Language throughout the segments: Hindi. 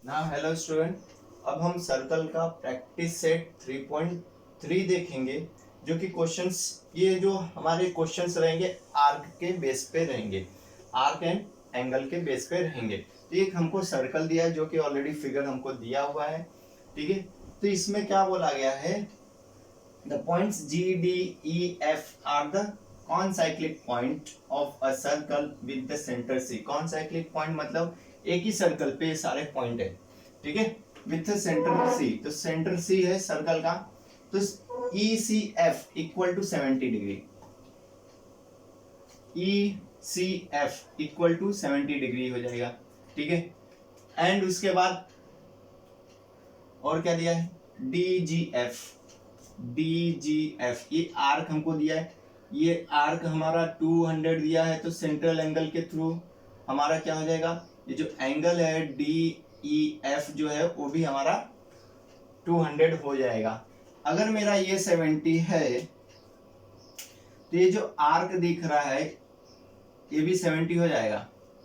ना हेलो स्टूडेंट। अब हम सर्कल का प्रैक्टिस सेट 3.3 देखेंगे, जो कि क्वेश्चंस, ये जो हमारे क्वेश्चंस रहेंगे आर्क के बेस पे रहेंगे, आर्क एंड एंगल के बेस पे रहेंगे। तो एक हमको सर्कल दिया है जो कि ऑलरेडी फिगर हमको दिया हुआ है, ठीक है। तो इसमें क्या बोला गया है, the points G, D, E, F are the concyclic point of a circle with the centre C। Concyclic point मतलब एक ही सर्कल पे सारे पॉइंट है, ठीक है, विथ सेंटर C। तो सेंटर C है सर्कल का, तो ECF equal to 70 degree, ECF equal to 70 degree हो जाएगा, ठीक है। एंड उसके बाद और क्या दिया है, DGF, DGF ये आर्क हमको दिया है। ये आर्क हमारा 200 दिया है, तो सेंट्रल एंगल के थ्रू हमारा क्या हो जाएगा, ये जो एंगल है DEF जो है वो भी हमारा 200 हो जाएगा। अगर मेरा ये 70 है, तो ये जो आर्क दिख रहा है ये भी 70 हो जाएगा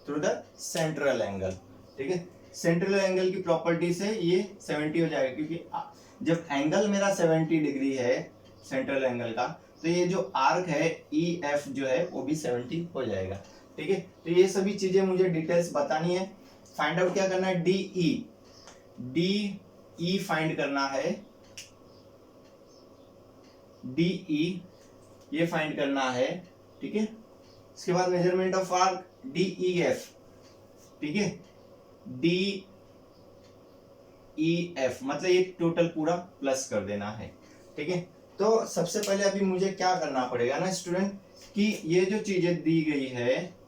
थ्रू द सेंट्रल एंगल, ठीक है। सेंट्रल एंगल की प्रॉपर्टी से ये 70 हो जाएगा, क्योंकि जब एंगल मेरा 70 डिग्री है सेंट्रल एंगल का, तो ये जो आर्क है EF जो है वो भी 70 हो जाएगा, ठीक है। तो ये सभी चीजें मुझे डिटेल्स बतानी है। फाइंड आउट क्या करना है, DE फाइंड करना है, DE ये फाइंड करना है, ठीक है। इसके बाद मेजरमेंट ऑफ आर्क DEF, ठीक है, DEF मतलब ये टोटल पूरा प्लस कर देना है, ठीक है। तो सबसे पहले अभी मुझे क्या करना पड़ेगा ना स्टूडेंट, कि ये जो चीजें दी गई है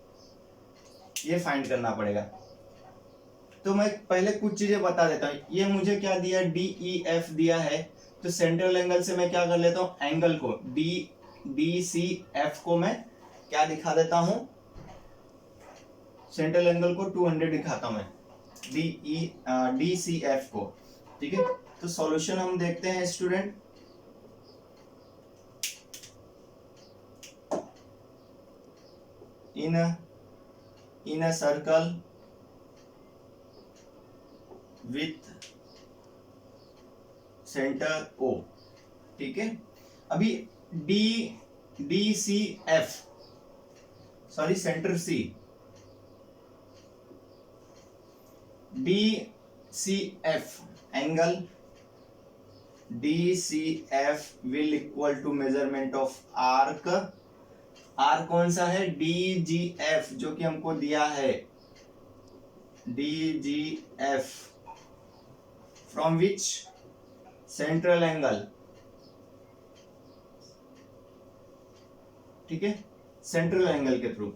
ये फाइंड करना पड़ेगा। तो मैं पहले कुछ चीजें बता देता हूँ। ये मुझे क्या दिया, DEF दिया है, तो सेंट्रल एंगल से मैं क्या कर लेता हूँ, एंगल को DCF को मैं क्या दिखा देता हूँ, सेंट्रल एंगल को 200 दिखाता हूं मैं, DCF को, ठीक है। तो सॉल्यूशन हम देखते हैं student. In a circle with centre O, ठीक है। अभी DCF sorry centre C, DCF angle DCF will equal to measurement of arc, arc कौन सा है, DGF जो कि हमको दिया है, DGF from which central angle, ठीक है, सेंट्रल एंगल के थ्रू।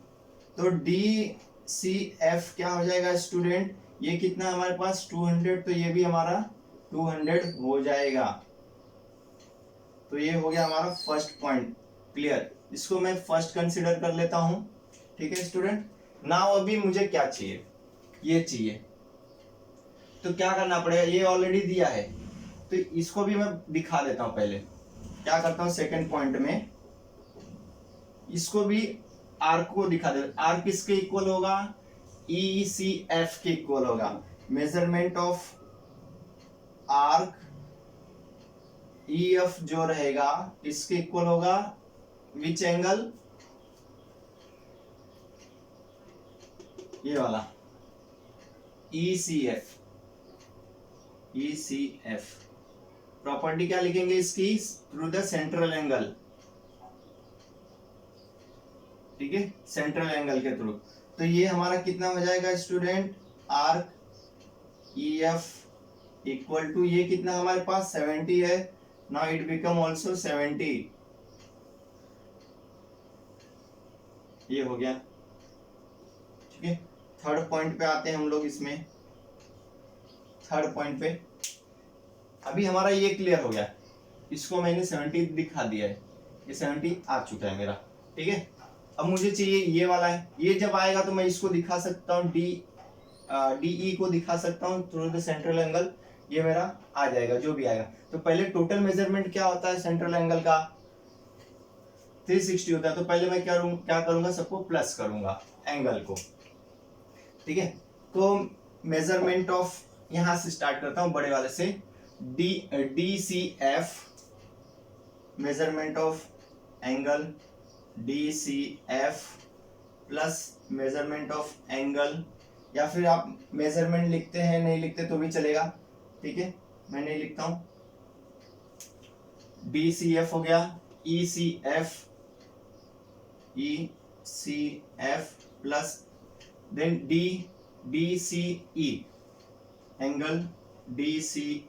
तो DCF क्या हो जाएगा स्टूडेंट, ये कितना हमारे पास 200, तो ये भी हमारा 200 हो जाएगा। तो ये हो गया हमारा फर्स्ट पॉइंट, क्लियर। इसको मैं फर्स्ट कंसीडर कर लेता हूं, ठीक है स्टूडेंट। नाउ अभी मुझे क्या चाहिए, ये चाहिए, तो क्या करना पड़ेगा, ये ऑलरेडी दिया है, तो इसको भी मैं दिखा देता हूं। पहले क्या करता हूं, सेकंड पॉइंट में इसको भी आर्क को दिखा दे। आर्क किसके इक्वल होगा, ECF के इक्वल होगा। मेजरमेंट ऑफ आर्क EF जो रहेगा इसके इक्वल होगा विच एंगल, ये वाला ECF। प्रॉपर्टी क्या लिखेंगे इसकी, थ्रू द सेंट्रल एंगल, ठीक है, सेंट्रल एंगल के थ्रू। तो ये हमारा कितना हो जाएगा student, arc EF equal to, ये कितना हमारे पास 70 है, नाउ इट बिकम ऑल्सो 70, ये हो गया, ठीक है। थर्ड पॉइंट पे आते हैं हम लोग, इसमें थर्ड पॉइंट पे अभी हमारा ये क्लियर हो गया, इसको मैंने 70 दिखा दिया है, ये 70 आ चुका है मेरा, ठीक है। अब मुझे चाहिए ये वाला है, ये जब आएगा तो मैं इसको दिखा सकता हूँ, DE को दिखा सकता हूँ थ्रू द सेंट्रल एंगल, ये मेरा आ जाएगा जो भी आएगा। तो पहले टोटल मेजरमेंट क्या होता है सेंट्रल एंगल का, 360 होता है। तो पहले मैं क्या करूंगा, सबको प्लस करूंगा एंगल को, ठीक है। तो मेजरमेंट ऑफ यहां से स्टार्ट करता हूं बड़े वाले से। D C F measurement of angle, D C F plus measurement of angle, या फिर आप मेजरमेंट लिखते हैं, नहीं लिखते तो भी चलेगा, ठीक है, मैं नहीं लिखता हूं। डी सी एफ हो गया, E C F plus then D C E angle, D C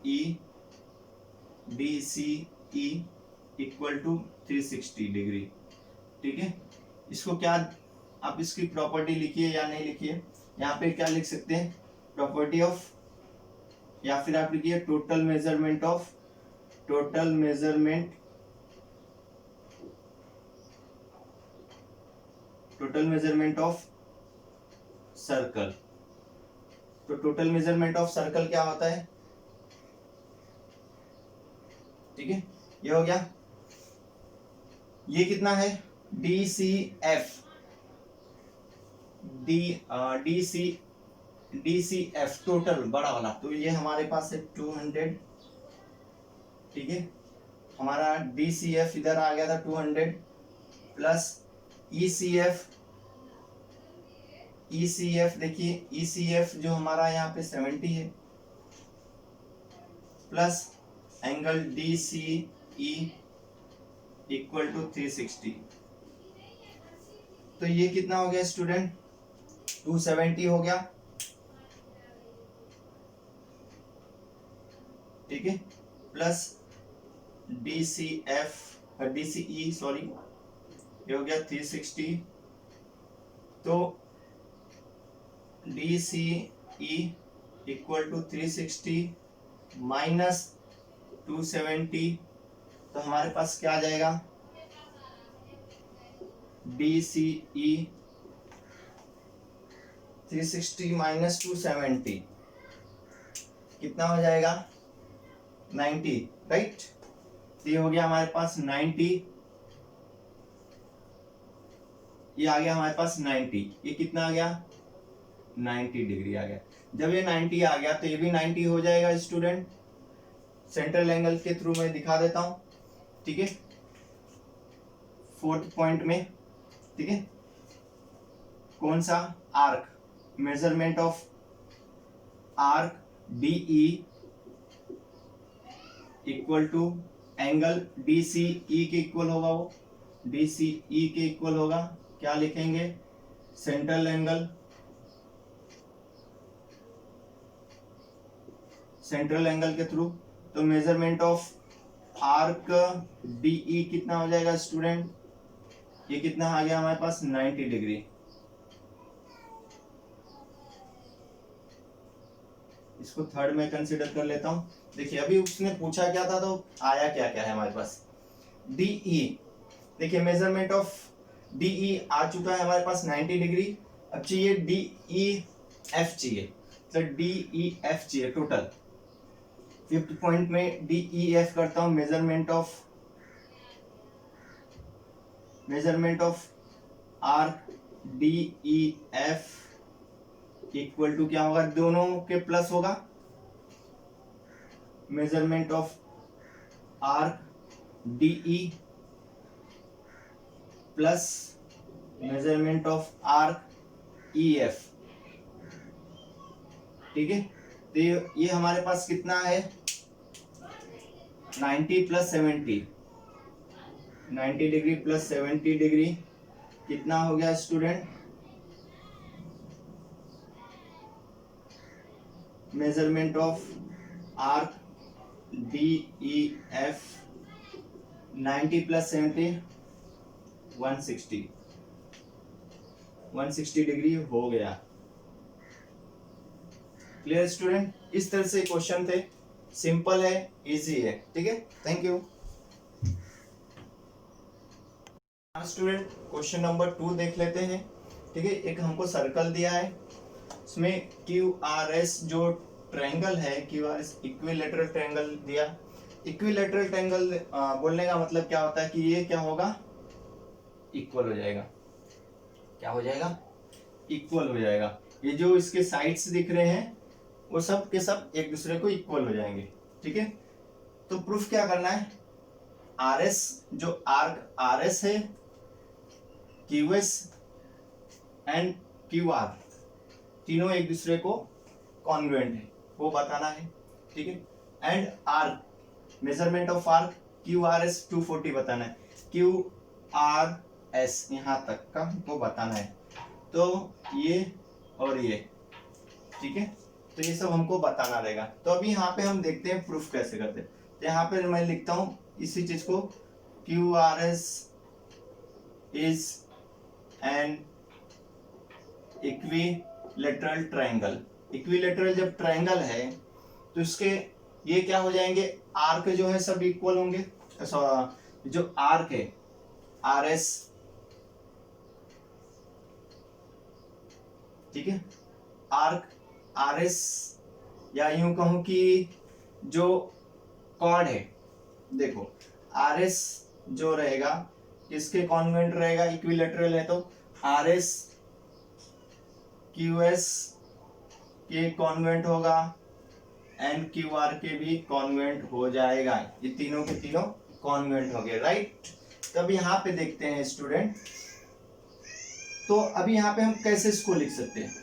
E equal to 360 degree, ठीक है। इसको क्या आप इसकी प्रॉपर्टी लिखिए या नहीं लिखिए, यहाँ पे क्या लिख सकते हैं, प्रॉपर्टी ऑफ, या फिर आप लिखिए टोटल मेजरमेंट ऑफ सर्कल। तो टोटल मेजरमेंट ऑफ सर्कल क्या होता है, ठीक है, ये हो गया। ये कितना है, डी सी एफ टोटल बड़ा वाला, तो ये हमारे पास है 200, ठीक है। हमारा डी सी एफ इधर आ गया था 200 प्लस ई सी एफ देखिए, ई सी एफ जो हमारा यहाँ पे 70 है plus angle D C E equal to 360। तो ये कितना हो गया स्टूडेंट, 270 हो गया, ठीक है, plus D C E sorry, ये हो गया 360। तो D C E equal to 360 minus 270, तो हमारे पास क्या आ जाएगा, डी सी ई 360 माइनस 270 कितना हो जाएगा, 90, राइट। ये हो गया हमारे पास 90, ये आ गया हमारे पास 90, ये कितना आ गया, 90 डिग्री आ गया। जब ये 90 आ गया तो ये भी 90 हो जाएगा स्टूडेंट। सेंट्रल एंगल के थ्रू मैं दिखा देता हूं, ठीक है, 4th पॉइंट में, ठीक है, कौन सा, arc, measurement of arc D E equal to angle D C E के इक्वल होगा, वो डी सी ई के इक्वल होगा, क्या लिखेंगे, सेंट्रल एंगल के थ्रू। तो मेजरमेंट ऑफ आर्क डीई कितना हो जाएगा स्टूडेंट, ये कितना आ गया हमारे पास, 90 डिग्री। इसको थर्ड में कंसीडर कर लेता हूं। देखिए अभी उसने पूछा क्या था, तो आया क्या क्या है हमारे पास, डीई, देखिए मेजरमेंट ऑफ डीई आ चुका है हमारे पास 90 डिग्री। अब चाहिए डीई एफ चाहिए, तो डीई एफ चाहिए टोटल। 5th पॉइंट में डीई एफ करता हूं, measurement of arc D E F equal to क्या होगा, दोनों के प्लस होगा, measurement of arc D E plus measurement of arc E F, ठीक है। तो ये हमारे पास कितना है, 90 प्लस 70, 90 डिग्री प्लस 70 डिग्री कितना हो गया student, measurement of arc D E F 90 plus 70 160 degree हो गया। क्लियर स्टूडेंट, इस तरह से क्वेश्चन थे, सिंपल है, इजी है, ठीक है। Thank you student. Question number 2 देख लेते हैं, ठीक है। एक हमको सर्कल दिया है, उसमें क्यू आर एस जो ट्रायंगल है, Q R S equilateral triangle दिया। इक्विलेटरल ट्रायंगल बोलने का मतलब क्या होता है कि ये क्या होगा, इक्वल हो जाएगा, क्या हो जाएगा, इक्वल हो जाएगा। ये जो इसके साइड्स दिख रहे हैं वो सब के सब एक दूसरे को इक्वल हो जाएंगे। ठीक है, तो प्रूफ क्या करना है, आर एस जो आर्क आर एस है, Q S and Q R तीनों एक दूसरे को कॉन्ग्रुएंट है वो बताना है। ठीक है, and arc measurement of arc Q R S 240 बताना है, क्यू आर एस यहाँ तक का हमको बताना है। तो ये और ये, ठीक है, तो ये सब हमको बताना रहेगा। तो अभी यहाँ पे हम देखते हैं प्रूफ कैसे करते हैं। तो यहाँ पे मैं लिखता हूँ इसी चीज को, Q R S is an equilateral triangle. Equilateral जब ट्रायंगल है तो इसके ये क्या हो जाएंगे, आर्क जो है सब इक्वल होंगे। जो आर्क है आर एस, ठीक है, आर्क आर एस, या यूं कहूं कि जो कॉर्ड है, देखो आर एस जो रहेगा किसके कॉन्वेंट रहेगा, इक्विलेटरल है तो आर एस क्यू एस के कॉन्वेंट होगा एंड क्यू आर के भी कॉन्वेंट हो जाएगा। ये तीनों के तीनों कॉन्वेंट हो गए, राइट। तब यहाँ पे देखते हैं स्टूडेंट, तो अभी यहाँ पे हम कैसे इसको लिख सकते हैं।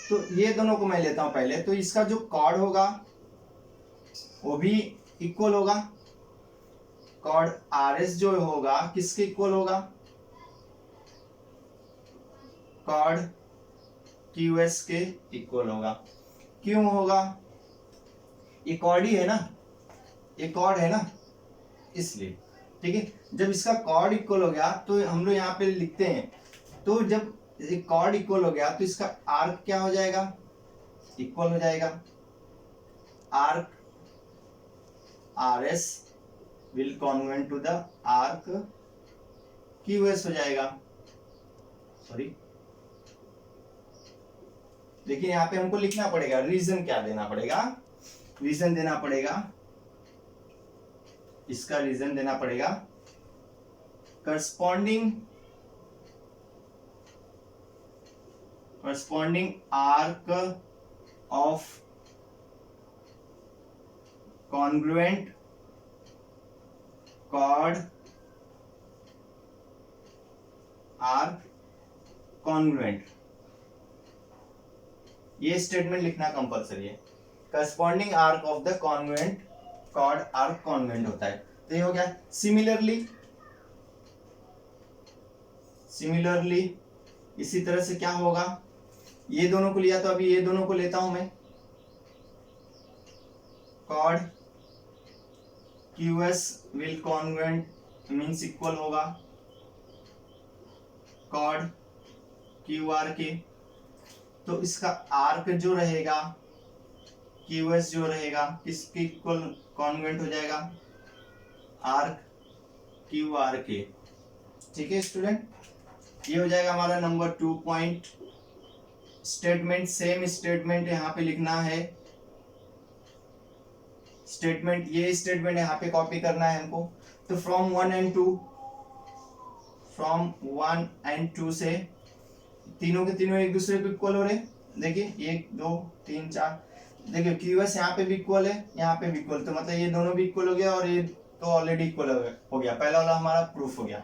तो ये दोनों को मैं लेता हूं पहले, तो इसका जो कॉर्ड होगा वो भी इक्वल होगा, कॉर्ड आर एस जो होगा किसके इक्वल होगा, कॉर्ड क्यू एस के इक्वल होगा। क्यों होगा, ये कॉर्ड ही है ना, ये कॉर्ड है ना, इसलिए। ठीक है, जब इसका कॉर्ड इक्वल हो गया तो हम लोग यहाँ पे लिखते हैं, तो जब कॉर्ड इक्वल हो गया तो इसका आर्क क्या हो जाएगा, इक्वल हो जाएगा, arc R S will convent to the arc Q S हो जाएगा। सॉरी, देखिए यहाँ पे हमको लिखना पड़ेगा, रीजन क्या देना पड़ेगा, रीजन देना पड़ेगा, इसका रीजन देना पड़ेगा, corresponding arc of congruent chord are congruent। ये स्टेटमेंट लिखना कंपलसरी है, corresponding arc of the congruent chord are congruent होता है। तो ये हो गया। सिमिलरली इसी तरह से क्या होगा, ये दोनों को लिया तो अभी ये दोनों को लेता हूं मैं, chord Q S will convent means equal होगा कॉर्ड क्यू आर के, तो इसका आर्क जो रहेगा क्यू एस जो रहेगा किसके इक्वल कॉन्वेंट हो जाएगा, आर्क क्यू आर के। ठीक है स्टूडेंट, ये हो जाएगा हमारा number 2 point. Statement, same statement यहाँ पे लिखना है, स्टेटमेंट, ये स्टेटमेंट यहाँ पे कॉपी करना है हमको। तो फ्रॉम 1 एंड 2 से तीनों के तीनों एक दूसरे को इक्वल हो रहे, देखिए 1 2 3 4, देखिए क्यू एस यहाँ पे भी इक्वल है, यहाँ पे भी इक्वल, तो मतलब ये दोनों भी इक्वल हो गया और ये तो ऑलरेडी इक्वल हो गया, पहला वाला हमारा प्रूफ हो गया।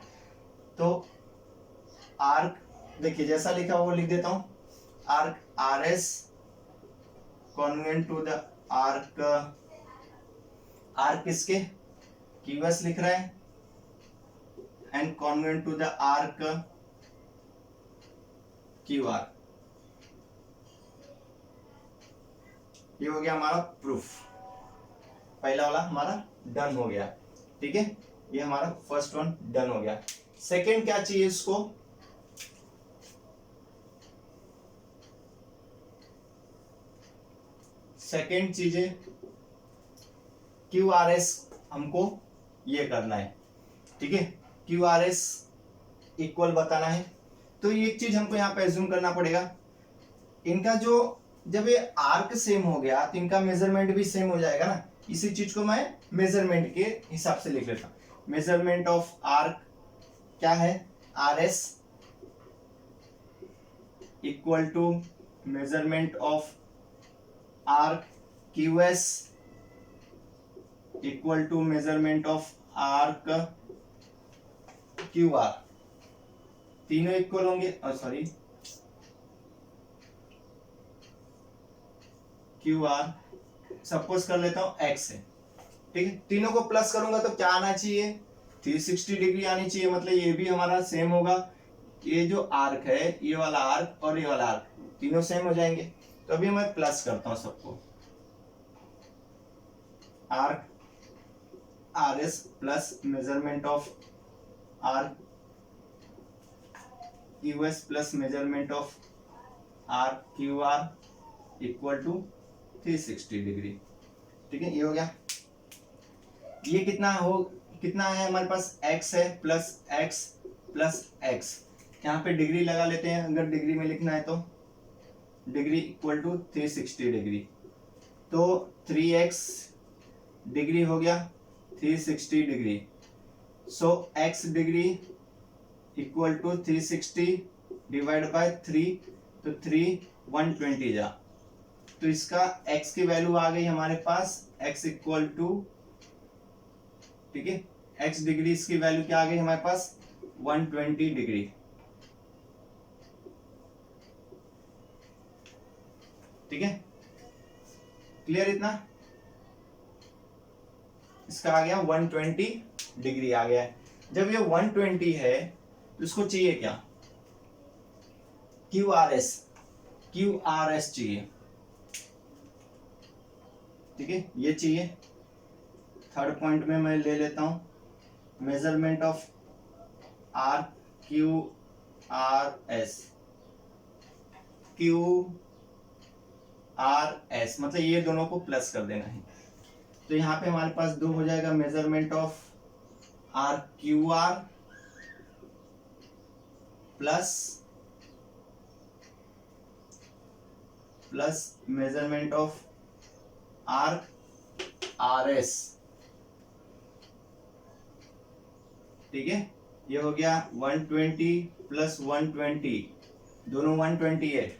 तो आर्क देखिए जैसा लिखा वो लिख देता हूं, arc R S convent to the arc, arc किसके, क्यू एस लिख रहा है, and convent to the arc Q R. ये हो गया हमारा प्रूफ, पहला वाला हमारा डन हो गया। ठीक है, ये हमारा फर्स्ट वन डन हो गया। सेकंड क्या चाहिए इसको, सेकेंड चीज है क्यू आर एस हमको ये करना है। ठीक है, क्यू आर एस इक्वल बताना है। तो ये एक चीज हमको यहाँ पे एज्यूम करना पड़ेगा, इनका जो जब ये आर्क सेम हो गया तो इनका मेजरमेंट भी सेम हो जाएगा ना। इसी चीज को मैं मेजरमेंट के हिसाब से लिख लेता हूं, मेजरमेंट ऑफ आर्क क्या है, R S equal to measurement of arc Q S equal to measurement of arc Q R, तीनों इक्वल होंगे, सॉरी क्यू आर सपोज कर लेता हूं एक्स है, ठीक है। तीनों को प्लस करूंगा तो क्या आना चाहिए, 360 डिग्री आनी चाहिए, मतलब ये भी हमारा सेम होगा। ये जो आर्क है, ये वाला आर्क और ये वाला आर्क तीनों सेम हो जाएंगे। तो अभी मैं प्लस करता हूं सबको, arc R S plus measurement of arc Q S plus measurement of arc Q R equal to 360 degree, ठीक है। ये हो गया। ये कितना है हमारे पास, x है प्लस x, यहाँ पे डिग्री लगा लेते हैं, अगर डिग्री में लिखना है तो डिग्री इक्वल टू 360 डिग्री, तो 3x डिग्री हो गया 360 degree, so x degree equal to 360 divide by 3, तो 120 जा, तो इसका x की वैल्यू आ गई हमारे पास, x इक्वल टू, ठीक है, x डिग्री इसकी वैल्यू क्या आ गई हमारे पास 120 डिग्री, ठीक है। क्लियर इतना, इसका आ गया 120 डिग्री आ गया है। जब ये 120 है तो इसको चाहिए क्या, क्यू आर एस चाहिए, ठीक है, ये चाहिए। थर्ड पॉइंट में मैं ले लेता हूं measurement of R Q R S, मतलब ये दोनों को प्लस कर देना है, तो यहाँ पे हमारे पास 2 हो जाएगा, measurement of R Q R plus measurement of R R S, ठीक है। ये हो गया 120 प्लस 120, दोनों 120 है,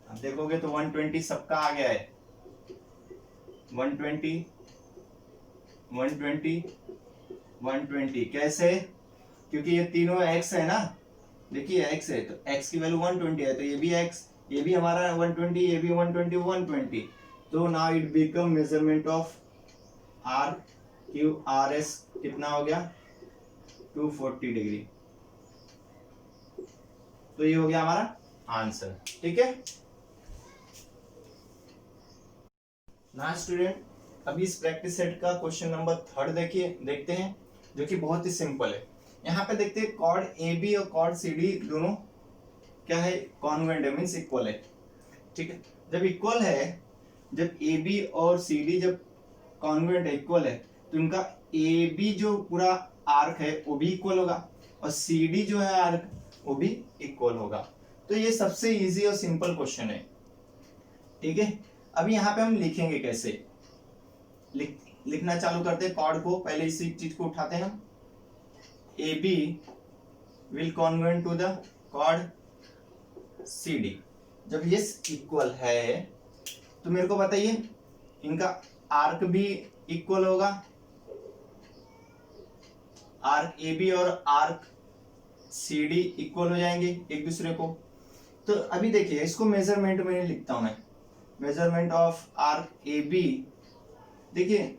अब देखोगे तो 120 सबका आ गया है, 120 120 120, कैसे, क्योंकि ये तीनों x है ना, देखिए x है तो x की वैल्यू 120 है, तो ये भी x, ये भी हमारा 120, ये भी 120 120, तो now it become measurement of R Q R S कितना हो गया 240 डिग्री, तो ये हो गया हमारा आंसर, ठीक है ना स्टूडेंट। अभी इस प्रैक्टिस सेट का क्वेश्चन नंबर 3 देखते हैं, जो कि बहुत ही सिंपल है। यहाँ पे देखते हैं कॉर्ड ए बी और कॉर्ड सी डी दोनों क्या है, कॉन्वेंट है, मीन्स इक्वल है, ठीक है। जब इक्वल है, जब ए बी और सी डी जब कॉन्वेंट इक्वल है, तो इनका ए बी जो पूरा आर्क है वो भी इक्वल होगा, और सी डी जो है आर्क वो भी इक्वल होगा। तो ये सबसे इजी और सिंपल क्वेश्चन है, ठीक है। अभी यहाँ पे हम लिखेंगे कैसे, लिखना चालू करते हैं कॉर्ड को, पहले इसी चीज को उठाते हैं हम, A B will convent to the chord C D. जब ये इक्वल है तो मेरे को बताइए इनका आर्क भी इक्वल होगा, आर्क ए बी और आर्क सी डी इक्वल हो जाएंगे एक दूसरे को। तो अभी देखिए इसको मेजरमेंट में लिखता हूं मैं, measurement of arc A B, देखिए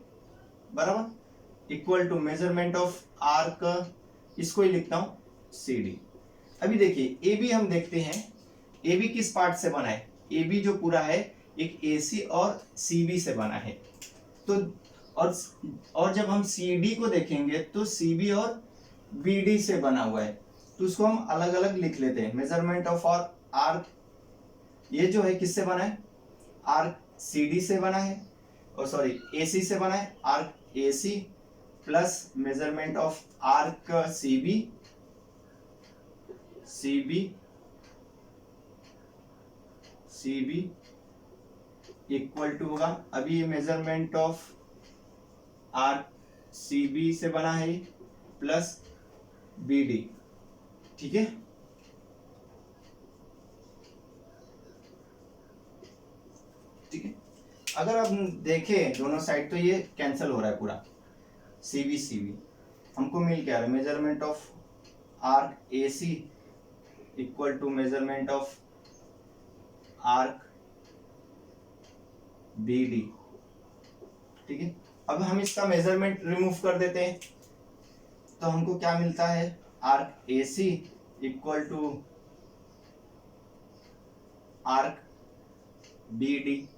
बराबर equal to measurement of arc, इसको ही लिखता हूं सी डी। अभी देखिए ए बी हम देखते हैं, ए बी किस पार्ट से बना है, ए बी जो पूरा है एक ए सी और सी बी से बना है, तो और जब हम सी डी को देखेंगे तो सी बी और बी डी से बना हुआ है, तो उसको हम अलग अलग लिख लेते हैं। मेजरमेंट ऑफ और आर्क, ये जो है किससे बना है, आर्क सी डी से बना है, और सॉरी ए सी से बना है, arc A C plus measurement of arc C B, C B C B equal to होगा, अभी ये measurement of arc C B से बना है प्लस बी डी, ठीक है। ठीक है, अगर अब देखें दोनों साइड तो ये कैंसिल हो रहा है पूरा, सी बी हमको मिल क्या रहा है, measurement of arc A C equal to measurement of arc B D. ठीक है, अब हम इसका मेजरमेंट रिमूव कर देते हैं तो हमको क्या मिलता है, arc A C equal to arc B D.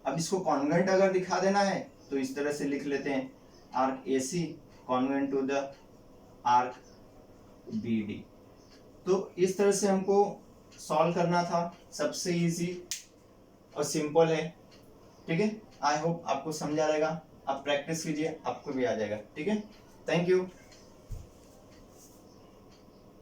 अब इसको कॉन्वेंट अगर दिखा देना है तो इस तरह से लिख लेते हैं, arc A C convent to the arc B D. तो इस तरह से हमको सॉल्व करना था, सबसे इजी और सिंपल है। ठीक है, आई होप आपको समझ आ जाएगा, आप प्रैक्टिस कीजिए, आपको भी आ जाएगा। ठीक है, थैंक यू।